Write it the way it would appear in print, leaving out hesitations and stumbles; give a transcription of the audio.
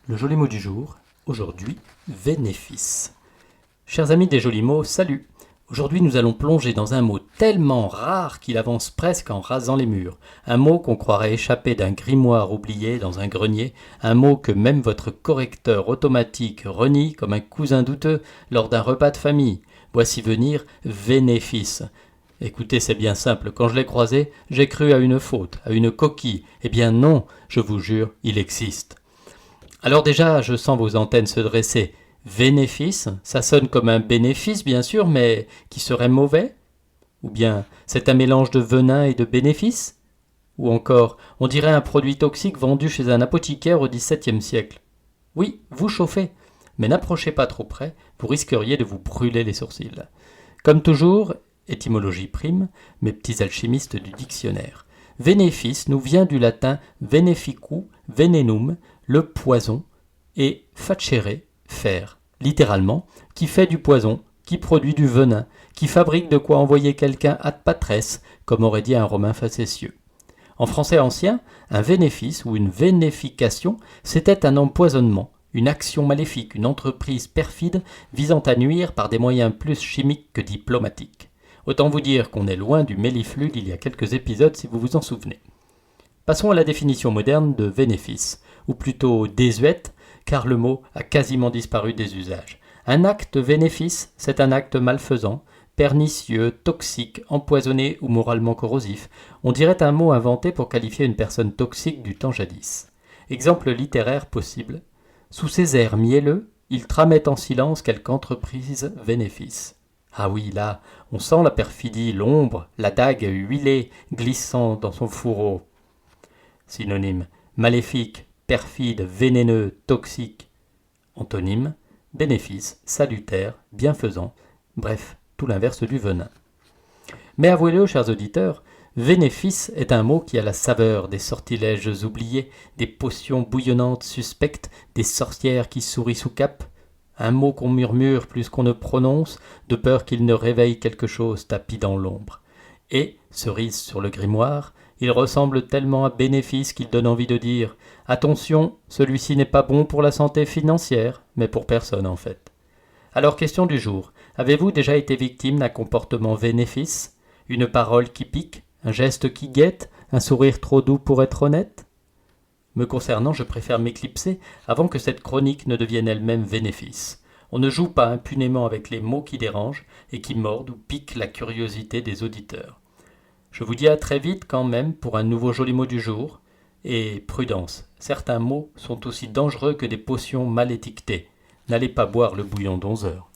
Le joli mot du jour, aujourd'hui, bénéfice. Chers amis des jolis mots, salut! Aujourd'hui nous allons plonger dans un mot tellement rare qu'il avance presque en rasant les murs. Un mot qu'on croirait échapper d'un grimoire oublié dans un grenier, un mot que même votre correcteur automatique renie comme un cousin douteux lors d'un repas de famille. Voici venir bénéfice. Écoutez, c'est bien simple, quand je l'ai croisé, j'ai cru à une faute, à une coquille. Eh bien non, je vous jure, il existe. Alors déjà, je sens vos antennes se dresser. Bénéfice, ça sonne comme un bénéfice bien sûr, mais qui serait mauvais? Ou bien c'est un mélange de venin et de bénéfice? Ou encore, on dirait un produit toxique vendu chez un apothicaire au XVIIe siècle. Oui, vous chauffez, mais n'approchez pas trop près, vous risqueriez de vous brûler les sourcils. Comme toujours, étymologie prime, mes petits alchimistes du dictionnaire. Bénéfice nous vient du latin veneficus, venenum, le poison, et facere, faire, littéralement, qui fait du poison, qui produit du venin, qui fabrique de quoi envoyer quelqu'un ad patres, comme aurait dit un Romain facétieux. En français ancien, un bénéfice ou une vénéfication, c'était un empoisonnement, une action maléfique, une entreprise perfide visant à nuire par des moyens plus chimiques que diplomatiques. Autant vous dire qu'on est loin du méliflude il y a quelques épisodes si vous vous en souvenez. Passons à la définition moderne de bénéfice, ou plutôt désuète, car le mot a quasiment disparu des usages. Un acte bénéfice, c'est un acte malfaisant, pernicieux, toxique, empoisonné ou moralement corrosif. On dirait un mot inventé pour qualifier une personne toxique du temps jadis. Exemple littéraire possible. Sous ses airs mielleux, il tramait en silence quelque entreprise bénéfice. Ah oui, là, on sent la perfidie, l'ombre, la dague huilée, glissant dans son fourreau. Synonyme, maléfique, perfide, vénéneux, toxique. Antonyme, bénéfice, salutaire, bienfaisant, bref, tout l'inverse du venin. Mais avouez-le, chers auditeurs, bénéfice est un mot qui a la saveur des sortilèges oubliés, des potions bouillonnantes suspectes, des sorcières qui sourient sous cape. Un mot qu'on murmure plus qu'on ne prononce, de peur qu'il ne réveille quelque chose tapi dans l'ombre. Et, cerise sur le grimoire, il ressemble tellement à bénéfice qu'il donne envie de dire « Attention, celui-ci n'est pas bon pour la santé financière, mais pour personne en fait. » Alors question du jour, avez-vous déjà été victime d'un comportement bénéfice? Une parole qui pique? Un geste qui guette? Un sourire trop doux pour être honnête? Me concernant, je préfère m'éclipser avant que cette chronique ne devienne elle-même bénéfice. On ne joue pas impunément avec les mots qui dérangent et qui mordent ou piquent la curiosité des auditeurs. Je vous dis à très vite quand même pour un nouveau joli mot du jour. Et prudence, certains mots sont aussi dangereux que des potions mal étiquetées. N'allez pas boire le bouillon d'11 heures.